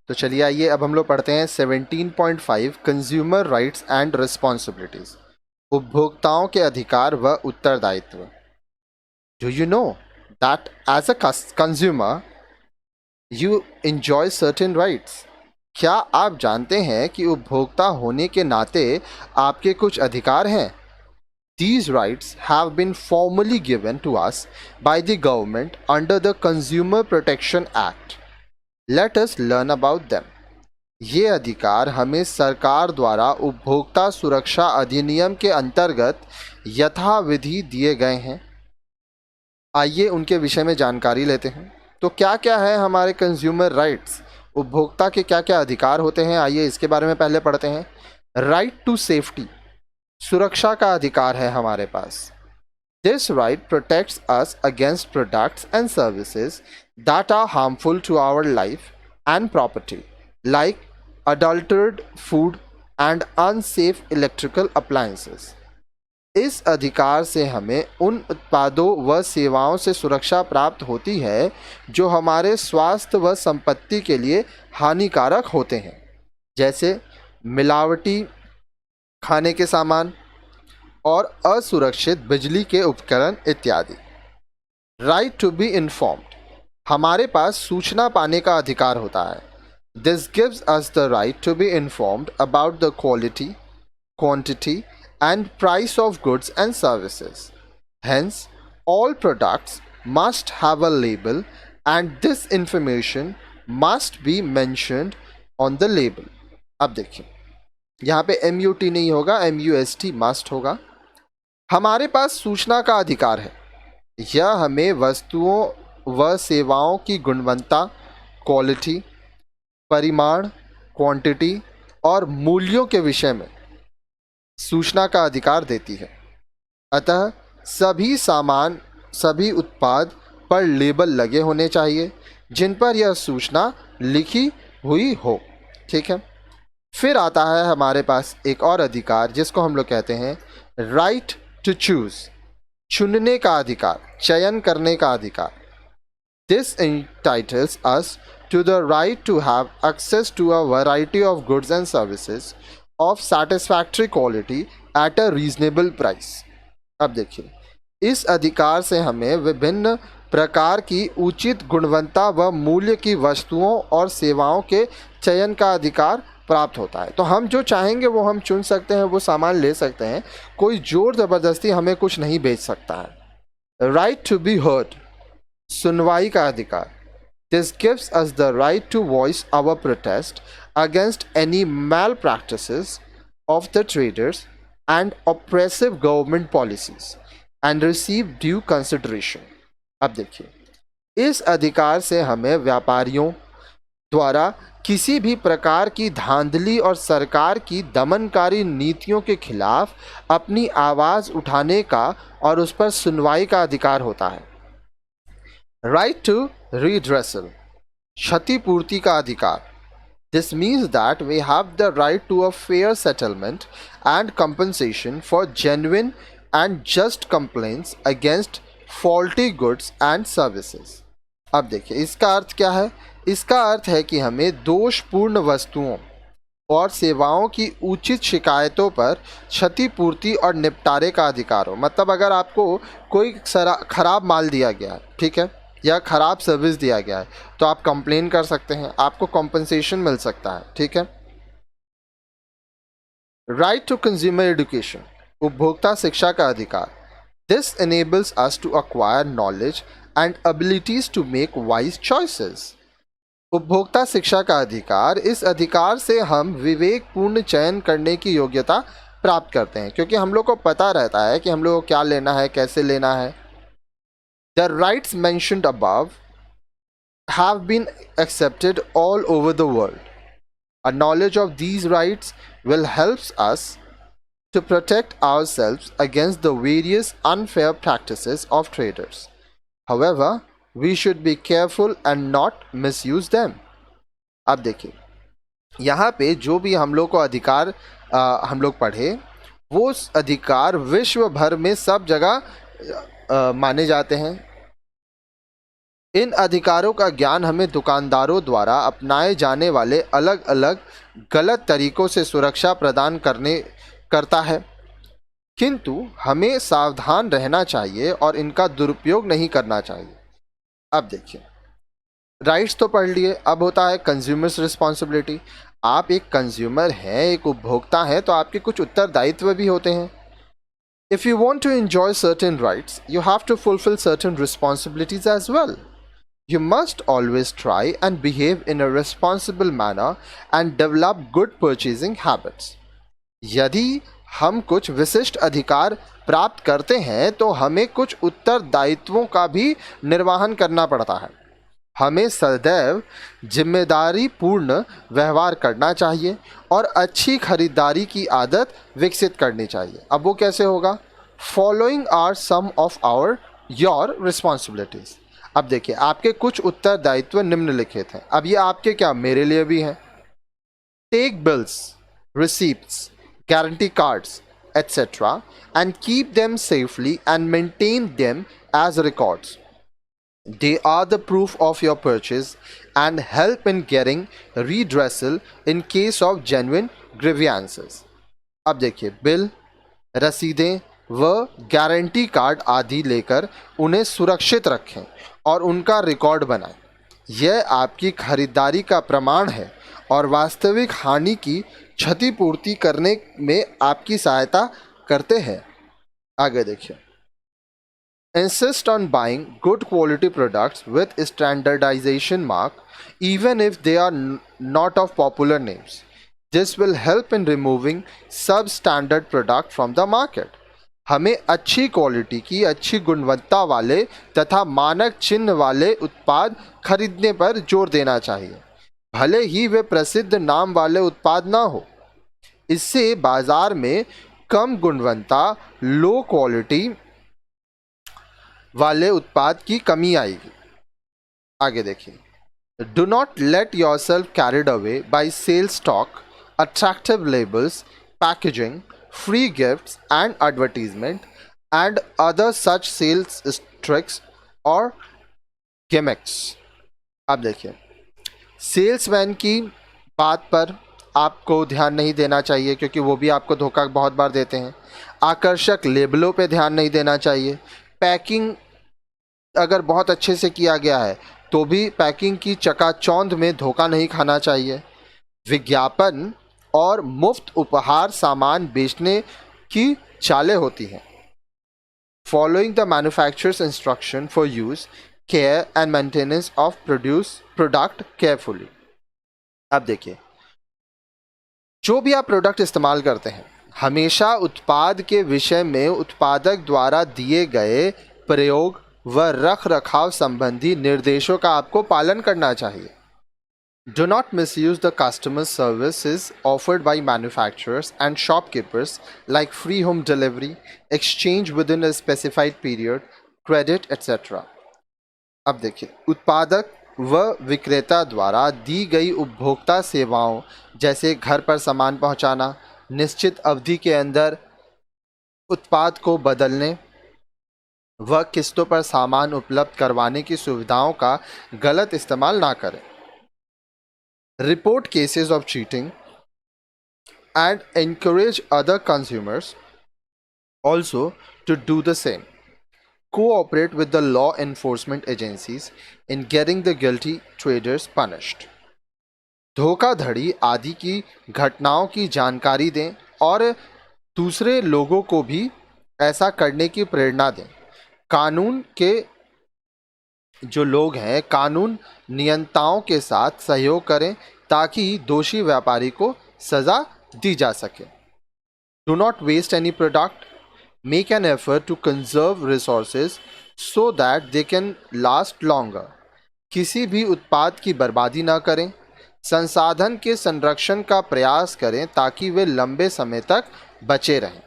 तो चलिए आइए अब हम लोग पढ़ते हैं 17.5 कंज्यूमर राइट्स एंड रिस्पॉन्सिबिलिटीज, उपभोक्ताओं के अधिकार व उत्तरदायित्व। Do you know that as a consumer you enjoy certain rights? क्या आप जानते हैं कि उपभोक्ता होने के नाते आपके कुछ अधिकार हैं? These rights have been formally given to us by the government under the Consumer Protection Act. Let us learn about them. ये अधिकार हमें सरकार द्वारा उपभोक्ता सुरक्षा अधिनियम के अंतर्गत यथाविधि दिए गए हैं। आइए उनके विषय में जानकारी लेते हैं। तो क्या क्या है हमारे कंज्यूमर राइट्स, उपभोक्ता के क्या क्या अधिकार होते हैं, आइए इसके बारे में पहले पढ़ते हैं। राइट टू सेफ्टी, सुरक्षा का अधिकार है हमारे पास। This right protects us against products and services that are harmful to our life and property, like adulterated food and unsafe electrical appliances. इस अधिकार से हमें उन उत्पादों व सेवाओं से सुरक्षा प्राप्त होती है जो हमारे स्वास्थ्य व संपत्ति के लिए हानिकारक होते हैं, जैसे मिलावटी खाने के सामान और असुरक्षित बिजली के उपकरण इत्यादि। राइट टू बी इन्फॉर्म्ड, हमारे पास सूचना पाने का अधिकार होता है। This gives us the right to be informed about the quality, quantity and price of goods and services. Hence all products must have a label and this information must be mentioned on the label. अब देखिए यहाँ पे MUT नहीं होगा, MUST must होगा। हमारे पास सूचना का अधिकार है। यह हमें वस्तुओं व सेवाओं की गुणवत्ता, क्वालिटी, परिमाण, क्वांटिटी और मूल्यों के विषय में सूचना का अधिकार देती है। अतः सभी सामान, सभी उत्पाद पर लेबल लगे होने चाहिए जिन पर यह सूचना लिखी हुई हो। ठीक है। फिर आता है हमारे पास एक और अधिकार जिसको हम लोग कहते हैं राइट टू चूज, चुनने का अधिकार, चयन करने का अधिकार। This entitles us to the right to have access to a variety of goods and services of satisfactory quality at a reasonable price. अब देखिए, इस अधिकार से हमें विभिन्न प्रकार की उचित गुणवत्ता व मूल्य की वस्तुओं और सेवाओं के चयन का अधिकार प्राप्त होता है। तो हम जो चाहेंगे वो हम चुन सकते हैं, वो सामान ले सकते हैं। कोई जोर ज़बरदस्ती हमें कुछ नहीं बेच सकता है। राइट टू बी हर्ड, सुनवाई का अधिकार। This gives us the right to voice our protest against any malpractices of the traders and oppressive government policies and receive due consideration. अब देखिए, इस अधिकार से हमें व्यापारियों द्वारा किसी भी प्रकार की धांधली और सरकार की दमनकारी नीतियों के खिलाफ अपनी आवाज़ उठाने का और उस पर सुनवाई का अधिकार होता है। राइट टू रिड्रेसल, क्षतिपूर्ति का अधिकार। This means that we have the right to a fair settlement and compensation for genuine and just complaints against faulty goods and services. अब देखिए, इसका अर्थ क्या है? इसका अर्थ है कि हमें दोषपूर्ण वस्तुओं और सेवाओं की उचित शिकायतों पर क्षतिपूर्ति और निपटारे का अधिकार हो। मतलब अगर आपको कोई खराब माल दिया गया है, ठीक है, या खराब सर्विस दिया गया है, तो आप कंप्लेन कर सकते हैं, आपको कॉम्पनसेशन मिल सकता है। ठीक है। राइट टू कंज्यूमर एजुकेशन, उपभोक्ता शिक्षा का अधिकार। This enables us to acquire knowledge and abilities to make wise choices. उपभोक्ता शिक्षा का अधिकार, इस अधिकार से हम विवेकपूर्ण चयन करने की योग्यता प्राप्त करते हैं, क्योंकि हम लोग को पता रहता है कि हम लोग को क्या लेना है, कैसे लेना है। The rights mentioned above have been accepted all over the world. A knowledge of these rights will help us to protect ourselves against the various unfair practices of traders. However, we should be careful and not misuse them. अब देखिए, यहाँ पे जो भी हम लोग को अधिकार हम लोग पढ़े, वो अधिकार विश्व भर में सब जगह माने जाते हैं। इन अधिकारों का ज्ञान हमें दुकानदारों द्वारा अपनाए जाने वाले अलग अलग गलत तरीकों से सुरक्षा प्रदान करने करता है, किंतु हमें सावधान रहना चाहिए और इनका दुरुपयोग नहीं करना चाहिए। अब देखिए, राइट्स तो पढ़ लिए, अब होता है कंज्यूमर्स रिस्पॉन्सिबिलिटी। आप एक कंज्यूमर हैं, एक उपभोक्ता हैं, तो आपके कुछ उत्तरदायित्व भी होते हैं। If you want to enjoy certain rights, you have to fulfil certain responsibilities as well. You must always try and behave in a responsible manner and develop good purchasing habits. यदि हम कुछ विशिष्ट अधिकार प्राप्त करते हैं तो हमें कुछ उत्तरदायित्वों का भी निर्वहन करना पड़ता है। हमें सदैव जिम्मेदारी पूर्ण व्यवहार करना चाहिए और अच्छी खरीदारी की आदत विकसित करनी चाहिए। अब वो कैसे होगा? Following are some of our your responsibilities. अब देखिए, आपके कुछ उत्तरदायित्व निम्नलिखित हैं। अब ये आपके क्या, मेरे लिए भी हैं। Take bills, receipts, guarantee cards etc. and keep them safely and maintain them as records. They are the proof of your purchase and help in getting redressal in case of genuine grievances. अब देखिए, bill, रसीदें व guarantee card आदि लेकर उन्हें सुरक्षित रखें और उनका रिकॉर्ड बनाएं। यह आपकी खरीदारी का प्रमाण है और वास्तविक हानि की क्षतिपूर्ति करने में आपकी सहायता करते हैं। आगे देखिए, insist on buying good quality products with standardization mark even if they are not of popular names. This will help in removing substandard product from the market. हमें अच्छी क्वालिटी की, अच्छी गुणवत्ता वाले तथा मानक चिन्ह वाले उत्पाद खरीदने पर जोर देना चाहिए, भले ही वे प्रसिद्ध नाम वाले उत्पाद ना हो। इससे बाजार में कम गुणवत्ता, लो क्वालिटी वाले उत्पाद की कमी आएगी। आगे देखिए, do not let yourself carried away by sale stock, attractive labels, packaging, free gifts and advertisement and other such sales tricks or gimmicks. अब देखिए, सेल्समैन की बात पर आपको ध्यान नहीं देना चाहिए क्योंकि वो भी आपको धोखा बहुत बार देते हैं। आकर्षक लेबलों पे ध्यान नहीं देना चाहिए। पैकिंग अगर बहुत अच्छे से किया गया है तो भी पैकिंग की चकाचौंध में धोखा नहीं खाना चाहिए। विज्ञापन और मुफ्त उपहार सामान बेचने की चालें होती हैं। Following the manufacturers instruction for use, care and maintenance of product carefully. अब देखिए, जो भी आप प्रोडक्ट इस्तेमाल करते हैं, हमेशा उत्पाद के विषय में उत्पादक द्वारा दिए गए प्रयोग व रख रखाव संबंधी निर्देशों का आपको पालन करना चाहिए। Do not misuse the customer services offered by manufacturers and shopkeepers like free home delivery, exchange within a specified period, credit, etc. अब देखिए, उत्पादक व विक्रेता द्वारा दी गई उपभोक्ता सेवाओं जैसे घर पर सामान पहुंचाना, निश्चित अवधि के अंदर उत्पाद को बदलने व किस्तों पर सामान उपलब्ध करवाने की सुविधाओं का गलत इस्तेमाल ना करें। Report cases of cheating and encourage other consumers also to do the same. Cooperate with the law enforcement agencies in getting the guilty traders punished. धोखाधड़ी आदि की घटनाओं की जानकारी दें और दूसरे लोगों को भी ऐसा करने की प्रेरणा दें। कानून के जो लोग हैं, कानून नियंताओं के साथ सहयोग करें ताकि दोषी व्यापारी को सजा दी जा सके। Do not waste any product, make an effort to conserve resources so that they can last longer. किसी भी उत्पाद की बर्बादी ना करें, संसाधन के संरक्षण का प्रयास करें ताकि वे लंबे समय तक बचे रहें।